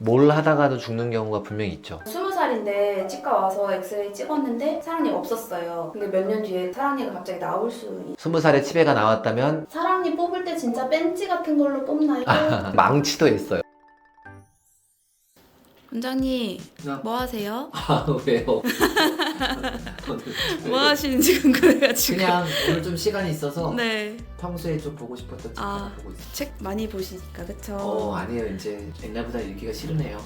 뭘 하다가도 죽는 경우가 분명히 있죠. 20살인데 치과 와서 엑스레이 찍었는데 사랑니가 없었어요. 근데 몇 년 뒤에 사랑니가 갑자기 나올 수 20살에 치매가 나왔다면 사랑니 뽑을 때 진짜 벤치 같은 걸로 뽑나요? 망치도 했어요. 원장님 야. 뭐 하세요? 아 왜요? 뭐 하시는지 궁금해가지고. 그냥 오늘 좀 시간이 있어서 네. 평소에 좀 보고 싶었던 책 하나 보고 있어요. 책 많이 보시니까 그쵸? 아니에요. 이제 옛날보다 읽기가 싫으네요.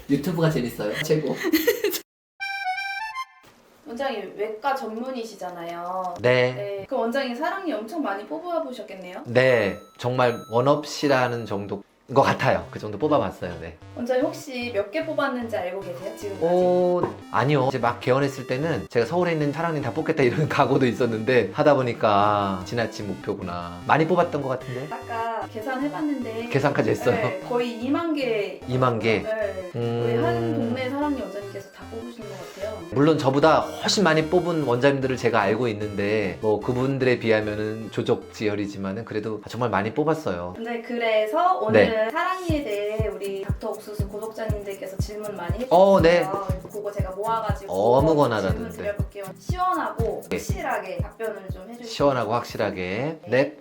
유튜브가 재밌어요. 최고. 원장님 외과 전문이시잖아요. 네. 네. 그럼 원장님 사랑니 엄청 많이 뽑아보셨겠네요? 네. 정말 원 없이라는 정도 것 같아요. 그 정도 뽑아봤어요. 네. 원장님 혹시 몇 개 뽑았는지 알고 계세요? 지금까지? 아니요. 이제 막 개원했을 때는 제가 서울에 있는 사랑니 다 뽑겠다 이런 각오도 있었는데 하다 보니까 지나친 목표구나. 많이 뽑았던 것 같은데. 아까 계산해봤는데 계산까지 했어요. 네, 거의 2만 개 2만 개. 네, 거의 한 동네 사랑니 원장님께서 다 뽑으시는 것 같아요. 물론 저보다 훨씬 많이 뽑은 원장님들을 제가 알고 있는데 뭐 그분들에 비하면은 조적지혈이지만은 그래도 정말 많이 뽑았어요. 네, 그래서 오늘은 사랑니에 대해 우리 닥터 옥수수 구독자님들께서 질문 많이 해주셨어요. 네. 그거 제가 모아가지고 아무거나 질문 하라던데. 드려볼게요. 시원하고 네. 확실하게 답변을 좀 해주세요. 시원하고 확실하게. 네.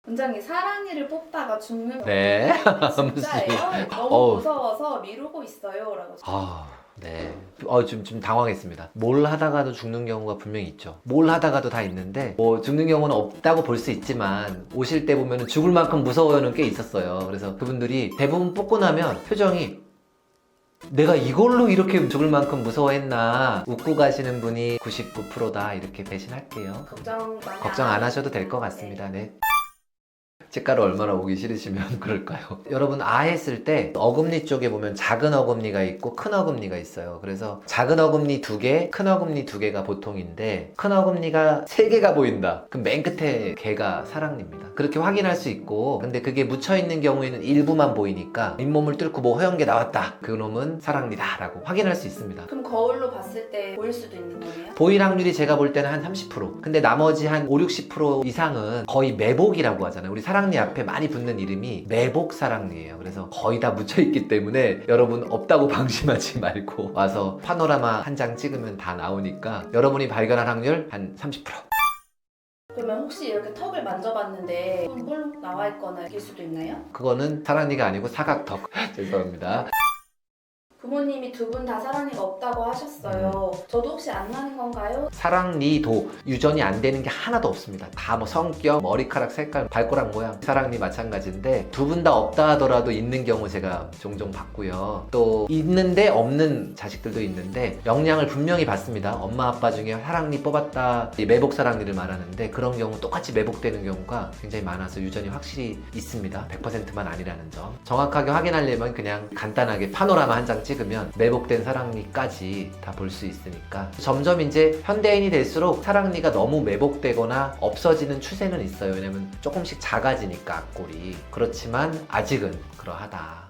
원장님 사랑니를 뽑다가 죽는 네. 진짜예요? 너무 어우. 무서워서 미루고 있어요 라고. 네. 좀 당황했습니다. 뭘 하다가도 죽는 경우가 분명히 있죠. 뭘 하다가도 다 있는데, 뭐, 죽는 경우는 없다고 볼 수 있지만, 오실 때 보면 죽을 만큼 무서워요는 꽤 있었어요. 그래서 그분들이 대부분 뽑고 나면 표정이 내가 이걸로 이렇게 죽을 만큼 무서워했나, 웃고 가시는 분이 99%다. 이렇게 배신할게요. 걱정 안 하셔도 될 것 같습니다. 네. 치과를 얼마나 오기 싫으시면 그럴까요? 여러분 아 했을 때 어금니 쪽에 보면 작은 어금니가 있고 큰 어금니가 있어요. 그래서 작은 어금니 2개, 큰 어금니 2개가 보통인데 큰 어금니가 3개가 보인다. 그럼 맨 끝에 개가 사랑니입니다. 그렇게 확인할 수 있고 근데 그게 묻혀있는 경우에는 일부만 보이니까 잇몸을 뚫고 뭐 허연 게 나왔다. 그놈은 사랑니다 라고 확인할 수 있습니다. 그럼 거울로 봤을 때 보일 수도 있는 거예요? 보일 확률이 제가 볼 때는 한 30%. 근데 나머지 한 5, 60% 이상은 거의 매복이라고 하잖아요. 우리 사랑니 앞에 많이 붙는 이름이 매복 사랑니예요. 그래서 거의 다 묻혀있기 때문에 여러분 없다고 방심하지 말고 와서 파노라마 한 장 찍으면 다 나오니까 여러분이 발견할 확률 한 30%. 그러면 혹시 이렇게 턱을 만져봤는데 뿔 나와 있거나 이럴 수도 있나요? 그거는 사랑니가 아니고 사각턱. 죄송합니다. 부모님이 두 분 다 사랑니가 없다고 하셨어요. 저도 혹시 안 나는 건가요? 사랑니도 유전이 안 되는 게 하나도 없습니다. 다 뭐 성격, 머리카락 색깔, 발가락 모양 사랑니 마찬가지인데 두 분 다 없다 하더라도 있는 경우 제가 종종 봤고요. 또 있는데 없는 자식들도 있는데 영양을 분명히 받습니다. 엄마 아빠 중에 사랑니 뽑았다 이 매복 사랑니를 말하는데 그런 경우 똑같이 매복되는 경우가 굉장히 많아서 유전이 확실히 있습니다. 100%만 아니라는 점. 정확하게 확인하려면 그냥 간단하게 파노라마 한 장 찍으면 매복된 사랑니까지 다 볼 수 있으니까 점점 이제 현대인이 될수록 사랑니가 너무 매복되거나 없어지는 추세는 있어요. 왜냐면 조금씩 작아지니까 앞골이. 그렇지만 아직은 그러하다.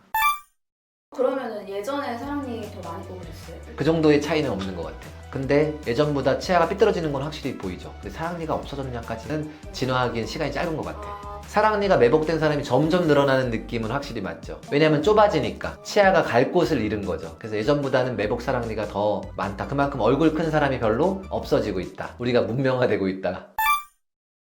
그러면은 예전에 사랑니 더 많이 뽑으셨어요? 그 정도의 차이는 없는 것 같아요. 근데 예전보다 치아가 삐뚤어지는 건 확실히 보이죠. 근데 사랑니가 없어졌냐까지는 진화하기엔 시간이 짧은 것 같아요. 사랑니가 매복된 사람이 점점 늘어나는 느낌은 확실히 맞죠. 왜냐면 좁아지니까 치아가 갈 곳을 잃은 거죠. 그래서 예전보다는 매복 사랑니가 더 많다. 그만큼 얼굴 큰 사람이 별로 없어지고 있다. 우리가 문명화되고 있다.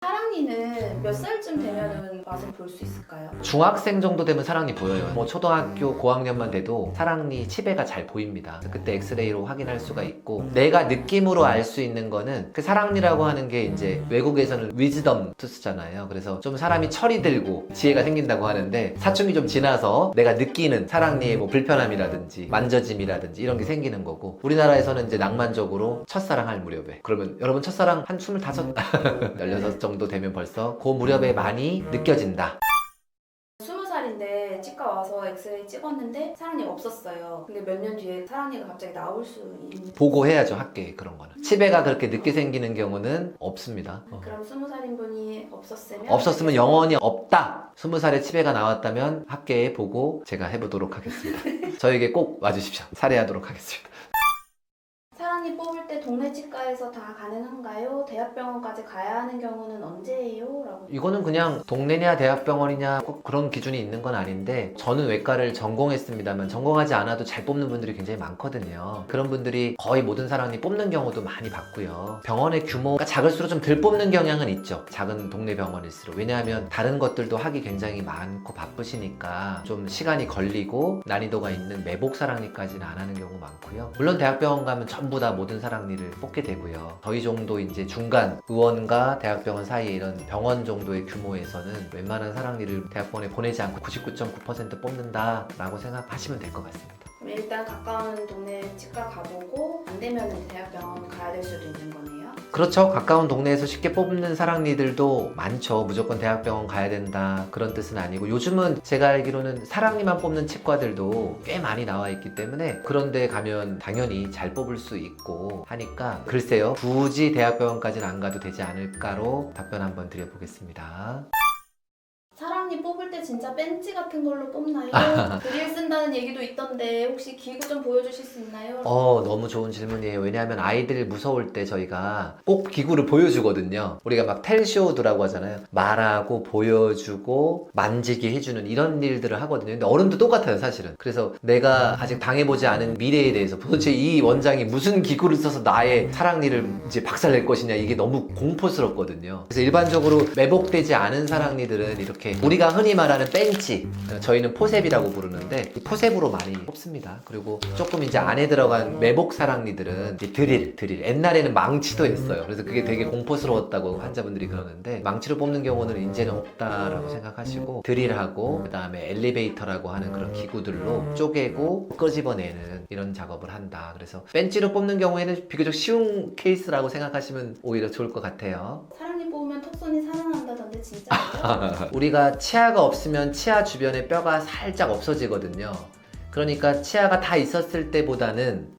사랑니는 몇 살쯤 되면은 맛을 볼 수 있을까요? 중학생 정도 되면 사랑니 보여요. 뭐 초등학교 고학년만 돼도 사랑니 치배가 잘 보입니다. 그때 엑스레이로 확인할 수가 있고 내가 느낌으로 알 수 있는 거는 그 사랑니라고 하는 게 이제 외국에서는 위즈덤 투스잖아요. 그래서 좀 사람이 철이 들고 지혜가 생긴다고 하는데 사춘기 좀 지나서 내가 느끼는 사랑니의 뭐 불편함이라든지 만져짐이라든지 이런 게 생기는 거고 우리나라에서는 이제 낭만적으로 첫사랑 할 무렵에 그러면 여러분 첫사랑 한 25, 16 정도 되면 벌써 그 무렵에 많이 느껴진다. 20살인데 치과 와서 엑스레이 찍었는데 사랑니가 없었어요. 근데 몇 년 뒤에 사랑니가 갑자기 나올 수 있는. 보고해야죠. 학계에 그런 거는. 치배가 그렇게 늦게 생기는 경우는 없습니다. 그럼 20살인 분이 없었으면 영원히 없다. 20살에 치배가 나왔다면 학계에 보고 제가 해보도록 하겠습니다. 저에게 꼭 와주십시오. 살해하도록 하겠습니다. 사랑니 뽑을 때 동네 치과에서 다 가능한가요? 대학병원까지 가야 하는 경우는 언제예요? 라고. 이거는 그냥 동네냐 대학병원이냐 꼭 그런 기준이 있는 건 아닌데, 저는 외과를 전공했습니다만 전공하지 않아도 잘 뽑는 분들이 굉장히 많거든요. 그런 분들이 거의 모든 사람이 뽑는 경우도 많이 봤고요. 병원의 규모가 작을수록 좀 덜 뽑는 경향은 있죠. 작은 동네 병원일수록. 왜냐하면 다른 것들도 하기 굉장히 많고 바쁘시니까 좀 시간이 걸리고 난이도가 있는 매복 사랑니까지는 안 하는 경우 많고요. 물론 대학병원 가면 전부 다 모든 사랑니를 뽑게 되고요. 저희 정도 이제 중간 의원과 대학병원 사이에 이런 병원 정도의 규모에서는 웬만한 사랑니를 대학병원에 보내지 않고 99.9% 뽑는다라고 생각하시면 될 것 같습니다. 그럼 일단 가까운 동네 치과 가보고 안 되면 대학병원 가야 될 수도 있는 거네요. 그렇죠. 가까운 동네에서 쉽게 뽑는 사랑니들도 많죠. 무조건 대학병원 가야 된다 그런 뜻은 아니고, 요즘은 제가 알기로는 사랑니만 뽑는 치과들도 꽤 많이 나와 있기 때문에 그런 데 가면 당연히 잘 뽑을 수 있고 하니까, 글쎄요, 굳이 대학병원까지는 안 가도 되지 않을까로 답변 한번 드려보겠습니다. 사랑니 뽑을 때 진짜 벤치 같은 걸로 뽑나요? 드릴 쓴다는 얘기도 있던데 혹시 기구 좀 보여주실 수 있나요? 너무 좋은 질문이에요. 왜냐하면 아이들 무서울 때 저희가 꼭 기구를 보여주거든요. 우리가 막 텔쇼드라고 하잖아요. 말하고 보여주고 만지게 해주는 이런 일들을 하거든요. 근데 어른도 똑같아요, 사실은. 그래서 내가 아직 당해보지 않은 미래에 대해서 도대체 이 원장이 무슨 기구를 써서 나의 사랑니를 이제 박살낼 것이냐, 이게 너무 공포스럽거든요. 그래서 일반적으로 매복되지 않은 사랑니들은 이렇게 우리가 흔히 말하는 벤치, 저희는 포셉이라고 부르는데 이 포셉으로 많이 뽑습니다. 그리고 조금 이제 안에 들어간 매복 사랑니들은 이제 드릴. 옛날에는 망치도 했어요. 그래서 그게 되게 공포스러웠다고 환자분들이 그러는데, 망치로 뽑는 경우는 이제는 없다라고 생각하시고 드릴하고 그다음에 엘리베이터라고 하는 그런 기구들로 쪼개고 끄집어내는 이런 작업을 한다. 그래서 벤치로 뽑는 경우에는 비교적 쉬운 케이스라고 생각하시면 오히려 좋을 것 같아요. 사랑니 뽑으면 턱선이 살아난다던데 진짜예요? 우리가 치아가 없으면 치아 주변에 뼈가 살짝 없어지거든요. 그러니까 치아가 다 있었을 때보다는